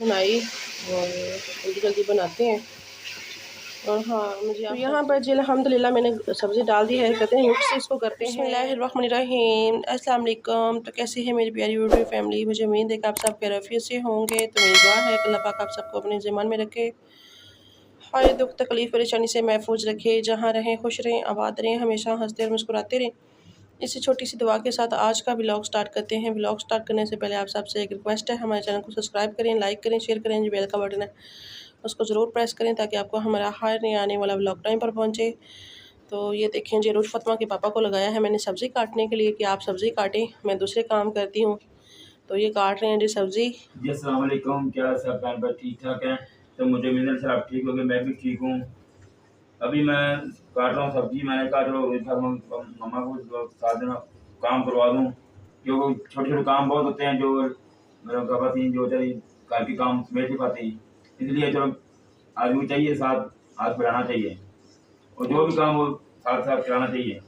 बनाई और जल्दी जल्दी बनाते हैं। और हाँ मुझे तो यहाँ पर जी अल्हम्दुलिल्लाह मैंने सब्ज़ी डाल दी है। कहते हैं मिक्स इसको करते हैं। बिस्मिल्लाहिर्रहमानिर्रहीम, अस्सलाम वालेकुम। तो कैसी है मेरी प्यारी यूट्यूब फैमिली? मुझे उम्मीद है कि आप सब खैरियत से होंगे। तो मेरी दुआ है कि अल्लाह पाक आप सबको अपने ज़िम्मन में रखे, हर दुख तकलीफ़ परेशानी से महफूज रखे। जहाँ रहें खुश रहें, आबाद रहें, हमेशा हंसते और मुस्कुराते रहें। इसी छोटी सी दुआ के साथ आज का व्लॉग स्टार्ट करते हैं। व्लॉग स्टार्ट करने से पहले आप सबसे एक रिक्वेस्ट है, हमारे चैनल को सब्सक्राइब करें, लाइक करें, शेयर करें। जो बेल का बटन है उसको ज़रूर प्रेस करें ताकि आपको हमारा हर नया आने वाला व्लॉग टाइम पर पहुंचे। तो ये देखें जी, रोज़ फतमा के पापा को लगाया है मैंने सब्ज़ी काटने के लिए कि आप सब्ज़ी काटें, मैं दूसरे काम करती हूँ। तो ये काट रहे हैं जी सब्ज़ी। जी अस्सलाम वालेकुम, क्या सब बहन भाई ठीक ठाक हैं? तो मुझे मिलने से आप ठीक हो गए, मैं भी ठीक हूँ। अभी मैं काट रहा हूँ सब्जी। मैंने कहा चलो मम्मा को साथ दिन काम करवा दूँ, क्योंकि छोटे छोटे काम बहुत होते हैं जो मेरा खवातीन जो होता है घर के काम समेट नहीं पाती, इसलिए चलो आदमी चाहिए साथ, हाथ बढ़ाना चाहिए और जो भी काम हो साथ साथ कराना चाहिए।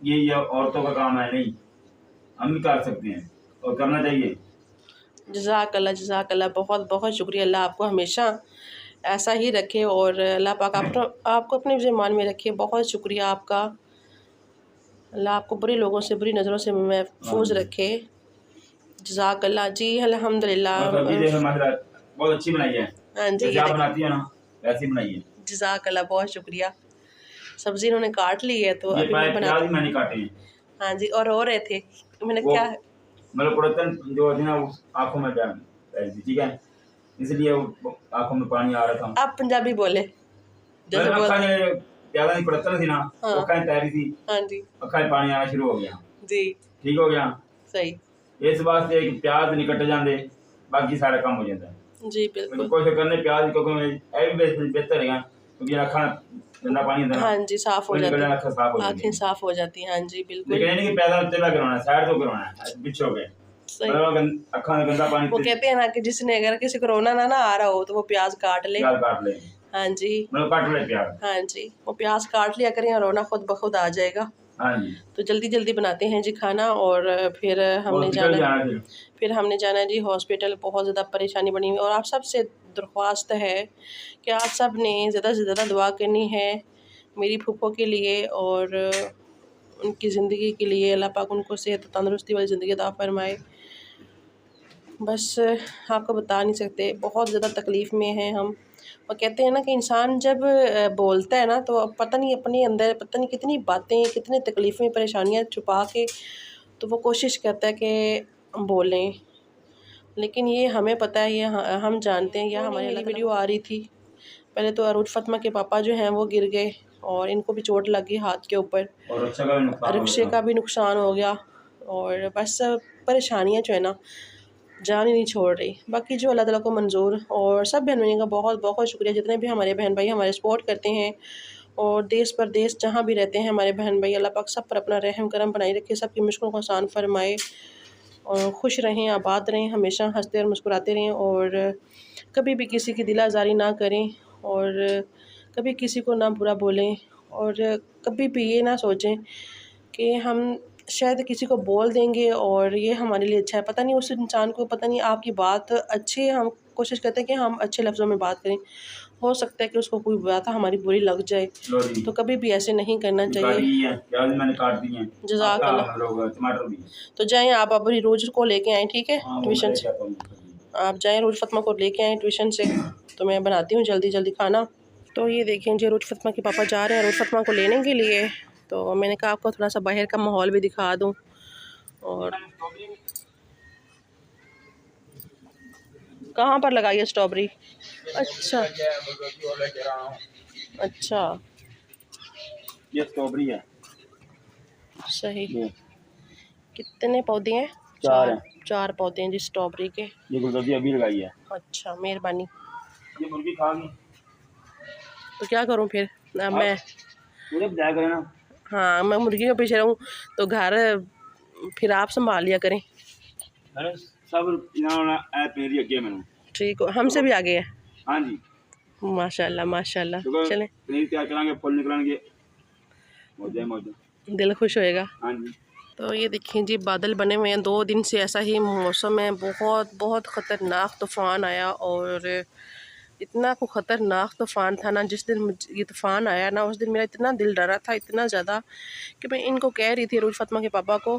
ये औरतों का काम है नहीं, हम भी कर सकते हैं और करना चाहिए। जज़ाकल्लाह, बहुत बहुत शुक्रिया। अल्लाह आपको हमेशा ऐसा ही रखे और अल्लाह पाक आपको अपने ज़िम्मन में रखे। बहुत शुक्रिया आपका। अल्लाह आपको बुरे लोगों से, बुरी नज़रों से महफूज रखे। जज़ाकल्लाह जी। अल्हम्दुलिल्लाह बहुत अच्छी बनाई है। हाँ जी, जैसे आप बनाती हो ना वैसी बनाई है। जज़ाकल्लाह, बहुत शुक्रिया। सब्ज़ी इन्होंने काट ली है तो अभी मैं प्याज मैंने काटे हैं। हाँ जी, और रो रहे थे मैंने क्या मतलब कुड़तन जो होती है ना आंखों में डाल दी, ठीक है, इसलिए आंखों में पानी आ रहा था। आप पंजाबी बोले जैसे प्याजा की कुड़तन थी ना, अखा तैयारी थी। हाँ जी, अखा में पानी आना शुरू हो गया जी, ठीक हो गया सही। इस वास्ते कि प्याज नहीं कटे जाते, बाकी सारा काम हो जाता है जी बिल्कुल। कोशिश करने प्याज क्योंकि बेहतर है क्योंकि अखा गंदा पानी होता है ना। हाँ जी, साफ हो जाती है, आँखें है। साफ हो जाती हैं। हाँ जी बिल्कुल। लेकिन ये नहीं कि पैदा तेला करवाना है, साइड तो करवाना है, बिछो गए मतलब अखा में गंदा पानी। वो कहते हैं ना कि जिसने अगर किसी को रोना ना आ रहा हो तो वो प्याज काट ले। हाँ जी, मतलब काट ले प्याज। हाँ जी, वो प्याज काट लिया करें और रोना खुद ब खुद आ जाएगा। हाँ जी। तो जल्दी जल्दी बनाते हैं जी खाना और फिर हमने जाना है जी हॉस्पिटल। बहुत ज़्यादा परेशानी बनी हुई और आप सबसे दरख्वास्त है कि आप सब ने ज़्यादा से ज़्यादा दुआ करनी है मेरी फूफो के लिए और उनकी ज़िंदगी के लिए। अल्लाह पाक उनको सेहत तंदुरुस्ती वाली ज़िंदगी अता फरमाए। बस आपको बता नहीं सकते, बहुत ज़्यादा तकलीफ़ में हैं हम। और कहते हैं ना कि इंसान जब बोलता है ना तो पता नहीं अपने अंदर पता नहीं कितनी बातें, कितनी तकलीफ़ें, परेशानियाँ छुपा के तो वो कोशिश करता है कि बोलें, लेकिन ये हमें पता है, ये हम जानते हैं। यह हमारी वीडियो आ रही थी पहले तो अरूज फतमा के पापा जो हैं वो गिर गए और इनको भी चोट लग गई हाथ के ऊपर और रिक्शे का भी नुकसान हो गया और बस परेशानियाँ जो है ना जान ही नहीं छोड़ रही। बाकी जो अल्लाह ताला को मंजूर। और सब बहन भाइयों का बहुत बहुत शुक्रिया जितने भी हमारे बहन भाई हमारे सपोर्ट करते हैं और देश परदेश जहाँ भी रहते हैं हमारे बहन भाई। अल्लाह पाक सब पर अपना रहम करम बनाए रखे, सबकी मुश्किलों को आसान फरमाए और खुश रहें, आबाद रहें, हमेशा हंसते और मुस्कुराते रहें और कभी भी किसी की दिल आज़ारी ना करें और कभी किसी को ना बुरा बोलें और कभी भी ये ना सोचें कि हम शायद किसी को बोल देंगे और ये हमारे लिए अच्छा है। पता नहीं उस इंसान को, पता नहीं आपकी बात अच्छी है, हम कोशिश करते हैं कि हम अच्छे लफ्ज़ों में बात करें, हो सकता है कि उसको कोई बात हमारी बुरी लग जाए, तो कभी भी ऐसे नहीं करना चाहिए। जज़ाकल्लाह। तो जाएँ आप अपनी रोज़ को लेके आएँ, ठीक है, ट्यूशन से आप जाएँ, रोज़ फतमा को लेके आएँ ट्यूशन से। तो मैं बनाती हूँ जल्दी जल्दी खाना। तो ये देखें जी, रोज़ फतमा के पापा जा रहे हैं रोज़ फतमा को लेने के लिए। तो मैंने कहा आपको थोड़ा सा बाहर का माहौल भी दिखा दूँ। और कहाँ पर लगाई है स्ट्रॉबेरी? अच्छा अच्छा, ये स्ट्रॉबेरी है। सही। कितने पौधे हैं? चार पौधे हैं जी स्ट्रॉबेरी के। ये गुलदस्ती अभी लगाई है। अच्छा, मेहरबानी। ये मुर्गी खा गई तो क्या करूँ फिर मैं? ना। हाँ, मैं मुर्गी के पीछे रहूँ तो घर फिर आप संभाल लिया करें। अरे सब अगे मैंने ठीक हो, हमसे भी आगे है। हाँ जी, माशाल्लाह माशाल्लाह। चलें, पनीर तैयार कराएंगे, फुल निकलेंगे, मौजे मौजे, दिल खुश होएगा। हाँ जी। तो ये देखिए जी, बादल बने हुए हैं। 2 दिन से ऐसा ही मौसम है। बहुत बहुत ख़तरनाक तूफ़ान आया और इतना को ख़तरनाक तूफ़ान था ना, जिस दिन ये तूफ़ान आया ना, उस दिन मेरा इतना दिल डरा था, इतना ज़्यादा कि मैं इनको कह रही थी, रूज फ़ातिमा के पापा को,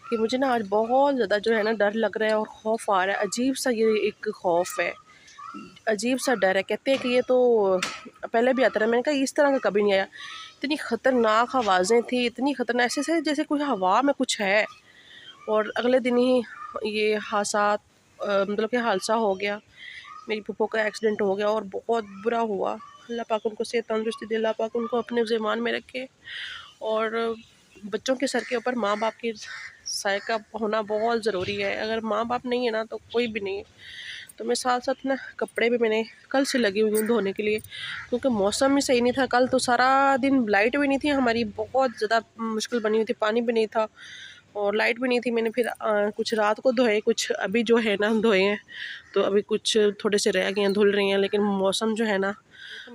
कि मुझे ना आज बहुत ज़्यादा जो है ना डर लग रहा है और खौफ आ रहा है। अजीब सा ये एक खौफ है, अजीब सा डर है। कहते हैं कि ये तो पहले भी आता रहा। मैंने कहा इस तरह का कभी नहीं आया। इतनी ख़तरनाक आवाज़ें थी, इतनी ख़तरनाक, ऐसे से जैसे कोई हवा में कुछ है। और अगले दिन ही ये हादसा मतलब कि हादसा हो गया। मेरी फूफो का एक्सीडेंट हो गया और बहुत बुरा हुआ। अल्लाह पाक उनको सेहत तंदुरुस्ती दे, अल्लाह पाक उनको अपने ज़ीमान में रखे। और बच्चों के सर के ऊपर माँ बाप की साय का होना बहुत ज़रूरी है। अगर माँ बाप नहीं है ना तो कोई भी नहीं है। तो मैं साथ साथ ना कपड़े भी मैंने कल से लगी हुई हूँ धोने के लिए, क्योंकि मौसम भी सही नहीं था। कल तो सारा दिन लाइट भी नहीं थी हमारी, बहुत ज़्यादा मुश्किल बनी हुई थी, पानी भी नहीं था और लाइट भी नहीं थी। मैंने फिर कुछ रात को धोए, कुछ अभी जो है ना धोए हैं। तो अभी कुछ थोड़े से रह गए हैं, धुल रही हैं, लेकिन मौसम जो है ना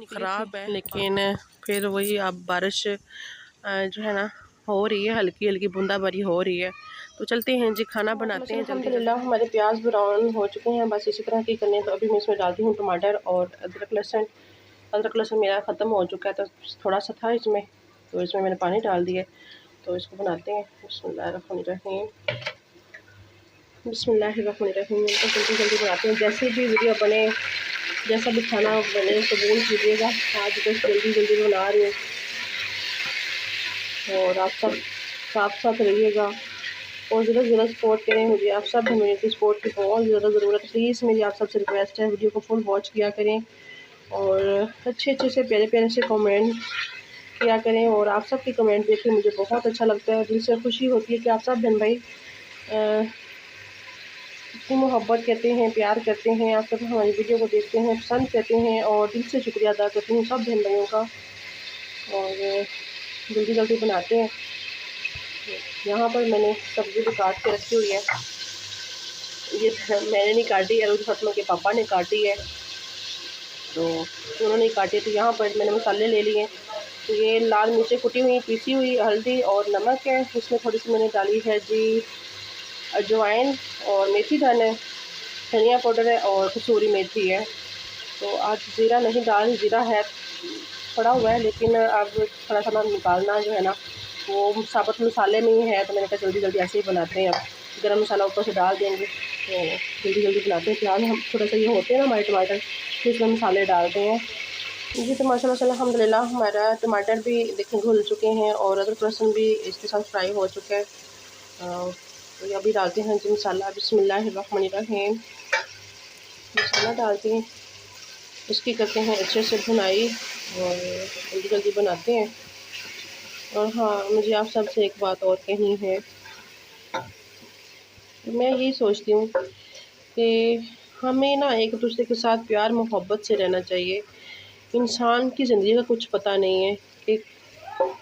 ख़राब है। लेकिन फिर वही अब बारिश जो है ना हो रही है, हल्की हल्की बूंदाबांदी हो रही है। तो चलते हैं जी, खाना बनाते हैं। अल्हम्दुलिल्लाह हमारे प्याज ब्राउन हो चुके हैं, बस इसी तरह की करने हैं। तो अभी मैं इसमें डालती हूँ टमाटर और अदरक लहसुन। अदरक लहसुन मेरा ख़त्म हो चुका है, तो थोड़ा सा था इसमें, तो इसमें मैंने पानी डाल दिया। तो इसको बनाते हैं। बिस्मिल्लाहिर्रहमानिर्रहीम, बिस्मिल्लाहिर्रहमानिर्रहीम। तो जल्दी जल्दी बनाते हैं। जैसे भी वीडियो बने, जैसा भी खाना बने, कबूल कीजिएगा। आज बस जल्दी जल्दी बना रही हूँ और आप सब साथ साथ रहिएगा और ज़्यादा सपोर्ट करें मुझे। आप सब मेरे की सपोर्ट की बहुत ज़्यादा ज़रूरत है। प्लीज़ मेरी आप सबसे रिक्वेस्ट है, वीडियो को फुल वॉच किया करें और अच्छे अच्छे से प्यारे प्यारे से कमेंट किया करें। और आप सब के कमेंट देख के मुझे बहुत अच्छा लगता है, दिल से खुशी होती है कि आप सब बहन भाई इतनी मोहब्बत करते हैं, प्यार करते हैं। आप सब हमारी वीडियो को देखते हैं, पसंद करते हैं और दिल से शुक्रिया अदा करती हूँ सब बहन भाइयों का। और जल्दी जल्दी बनाते हैं। यहाँ पर मैंने सब्ज़ी भी काट के रखी हुई है। ये मैंने नहीं काटी, रूज फ़ातिमा के पापा ने काटी है, तो उन्होंने काटी। तो यहाँ पर मैंने मसाले ले लिए। तो ये लाल मिर्चें कुटी हुई, पीसी हुई, हल्दी और नमक है। इसमें थोड़ी सी मैंने डाली है जी अजवाइन और मेथी दाना, धनिया पाउडर है और कसूरी मेथी है। तो आज ज़ीरा नहीं डाल, ज़ीरा है पड़ा हुआ है, लेकिन अब थोड़ा सा निकालना जो है ना वो साबुत मसाले में ही है। तो मैंने कहा जल्दी जल्दी ऐसे ही बनाते हैं। अब गरम मसाला ऊपर से डाल देंगे, तो जल्दी जल्दी बनाते हैं। प्याज हम थोड़ा सा ये होते हैं ना हमारे टमाटर, तो इसमें मसाले डालते हैं जी। तो माशाल्लाह अल्हम्दुलिल्लाह हमारा टमाटर भी देखिए घुल चुके हैं और अदरक लहसुन भी इसके साथ फ्राई हो चुका है। तो ये अभी डालते हैं जी मसाला। बिस्मिल्लाहिर्रहमानिर्रहीम। मसाला डालते हैं, इसकी करते हैं अच्छे से भुनाई और जल्दी जल्दी बनाते हैं। और हाँ, मुझे आप सबसे एक बात और कहनी है। मैं यही सोचती हूँ कि हमें ना एक दूसरे के साथ प्यार मोहब्बत से रहना चाहिए। इंसान की ज़िंदगी का कुछ पता नहीं है कि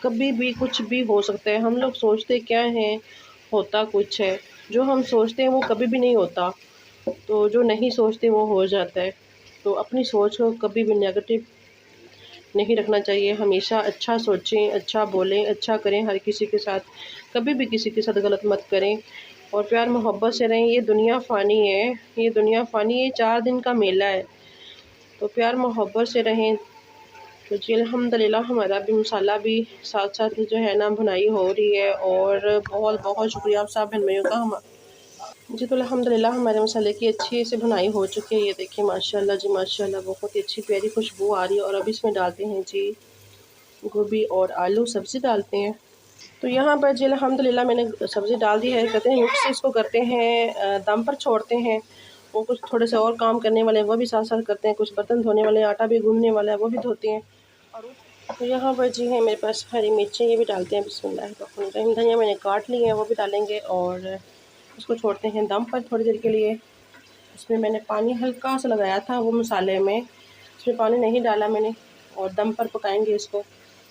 कभी भी कुछ भी हो सकता है। हम लोग सोचते क्या हैं, होता कुछ है। जो हम सोचते हैं वो कभी भी नहीं होता, तो जो नहीं सोचते वो हो जाता है। तो अपनी सोच को कभी भी नेगेटिव नहीं रखना चाहिए। हमेशा अच्छा सोचें, अच्छा बोलें, अच्छा करें हर किसी के साथ। कभी भी किसी के साथ गलत मत करें और प्यार मोहब्बत से रहें। ये दुनिया फ़ानी है, ये दुनिया फ़ानी है, 4 दिन का मेला है। तो प्यार मोहब्बत से रहें। तो जी अल्हम्दुलिल्लाह हमारा भी मसाला भी साथ साथ जो है ना भुनाई हो रही है। और बहुत बहुत शुक्रिया आप सब बहन भाइयों का। हम जी तो अल्हम्दुलिल्लाह हमारे मसाले की अच्छी से भुनाई हो चुकी है। ये देखिए माशाल्लाह जी माशाल्लाह, बहुत ही अच्छी प्यारी खुशबू आ रही है। और अब इसमें डालते हैं जी गोभी और आलू, सब्ज़ी डालते हैं। तो यहाँ पर जी अल्हम्दुलिल्लाह मैंने सब्ज़ी डाल दी है। कहते हैं मिक्स इसको करते हैं, दम पर छोड़ते हैं। वो कुछ थोड़े से और काम करने वाले हैं वो भी साथ साथ करते हैं, कुछ बर्तन धोने वाले, आटा भी गूँथने वाला है वो भी धोते हैं। तो यहाँ पर जी है मेरे पास हरी मिर्चें, ये भी डालते हैं। बिस्मिल्लाहिर्रहमानिर्रहीम। धनिया मैंने काट ली है, वो भी डालेंगे और उसको छोड़ते हैं दम पर थोड़ी देर के लिए। इसमें मैंने पानी हल्का सा लगाया था वो मसाले में, इसमें पानी नहीं डाला मैंने। और दम पर पकाएंगे इसको,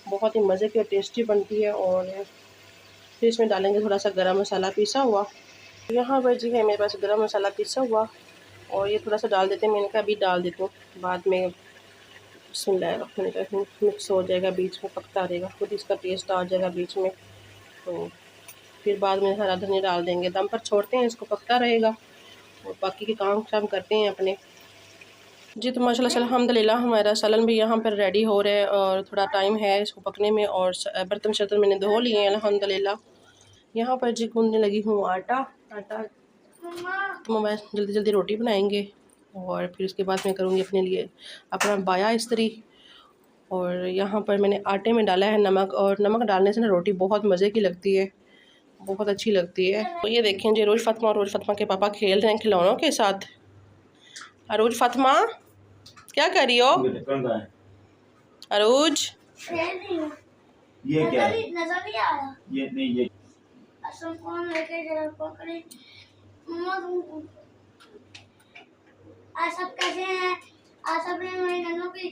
बहुत ही मज़े की और टेस्टी बनती है। और फिर इसमें डालेंगे थोड़ा सा गरम मसाला पिसा हुआ। यहाँ पर जी है मेरे पास गरम मसाला पिसा हुआ और ये थोड़ा सा डाल देते हैं। मैंने कहा अभी डाल देती हूँ, बाद में बिस्मिल्लाहिर्रहमानिर्रहीम मिक्स हो जाएगा, बीच में पकता रहेगा, खुद इसका टेस्ट आ जाएगा बीच में। तो फिर बाद में हरा धनिया डाल देंगे। दम पर छोड़ते हैं, इसको पकता रहेगा और बाकी के काम शाम करते हैं अपने। जी तो माशाल्लाह से अल्हम्दुलिल्लाह हमारा सालन भी यहाँ पर रेडी हो रहा है और थोड़ा टाइम है इसको पकने में। और बर्तन शर्तन मैंने धो लिए हैं अल्हम्दुलिल्लाह। यहाँ पर जी गूंदने लगी हूँ आटा। तो मैं जल्दी जल्दी रोटी बनाएंगे और फिर उसके बाद मैं करूँगी अपने लिए अपना बाया इस्त्री। और यहाँ पर मैंने आटे में डाला है नमक, और नमक डालने से ना रोटी बहुत मज़े की लगती है, बहुत अच्छी लगती है। तो ये देखें जी अरूज फ़ातिमा और अरूज फ़ातिमा के पापा खेल रहे हैं खिलौनों के साथ। अरूज फ़ातिमा क्या कर रही हो? अरूज ये क्या है? नजर नहीं आ रहा। ये नहीं, ये फोन लेके जरा पकड़े। आज सब कैसे हैं? आज सब ने मेरे नन्नों की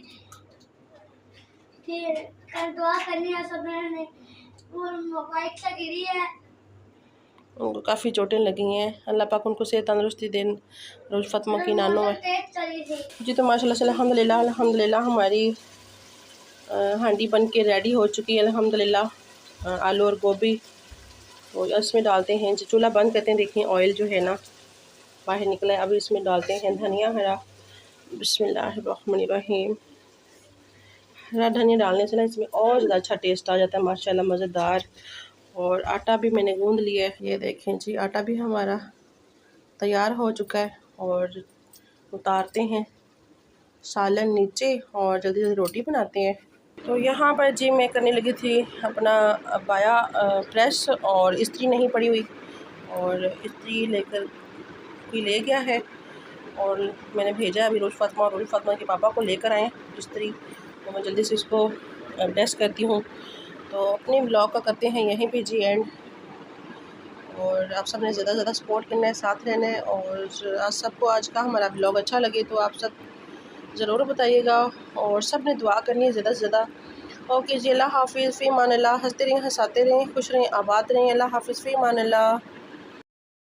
दुआ करनी है। सब ने वो बाइक से गिरी है, उनको काफ़ी चोटें लगी हैं। अल्लाह पाक उनको सेहत तंदुरुस्ती दें। अरूज फ़ातिमा की नानों में जी तो माशाल्लाह से अल्हम्दुलिल्लाह अल्हम्दुलिल्लाह हमारी हांडी बन के रेडी हो चुकी है अल्हम्दुलिल्लाह। आलू और गोभी और इसमें डालते हैं जी। चूल्हा बंद करते हैं, देखिए ऑयल जो है ना बाहर निकला है। अभी इसमें डालते हैं धनिया हरा। बिस्मिल्लाहिर्रहमानिर्रहीम। हरा धनिया डालने से ना इसमें और ज़्यादा अच्छा टेस्ट आ जाता है माशाल्लाह, मज़ेदार। और आटा भी मैंने गूंद लिया है, ये देखें जी आटा भी हमारा तैयार हो चुका है। और उतारते हैं सालन नीचे और जल्दी जल्दी रोटी बनाते हैं। तो यहाँ पर जी मैं करने लगी थी अपना बाया प्रेस, और इस्त्री नहीं पड़ी हुई और इस्त्री लेकर कोई ले गया है और मैंने भेजा अभी अरूज फ़ातिमा और अरूज फ़ातिमा के पापा को लेकर आए इस्त्री। तो मैं जल्दी से इसको प्रेस करती हूँ। तो अपने ब्लॉग का करते हैं यहीं पे जी एंड। और आप सब ने ज़्यादा से ज़्यादा सपोर्ट करना है, साथ रहना है। और आज सबको आज का हमारा ब्लॉग अच्छा लगे तो आप सब ज़रूर बताइएगा और सब ने दुआ करनी है ज़्यादा से ज़्यादा। ओके जी, अल्लाह हाफिज़, फ़ी अमान अल्लाह। हंसते रहें, हंसाते रहें, खुश रहें, आबाद रहें। अल्लाह हाफिज़, फ़ी अमान अल्लाह।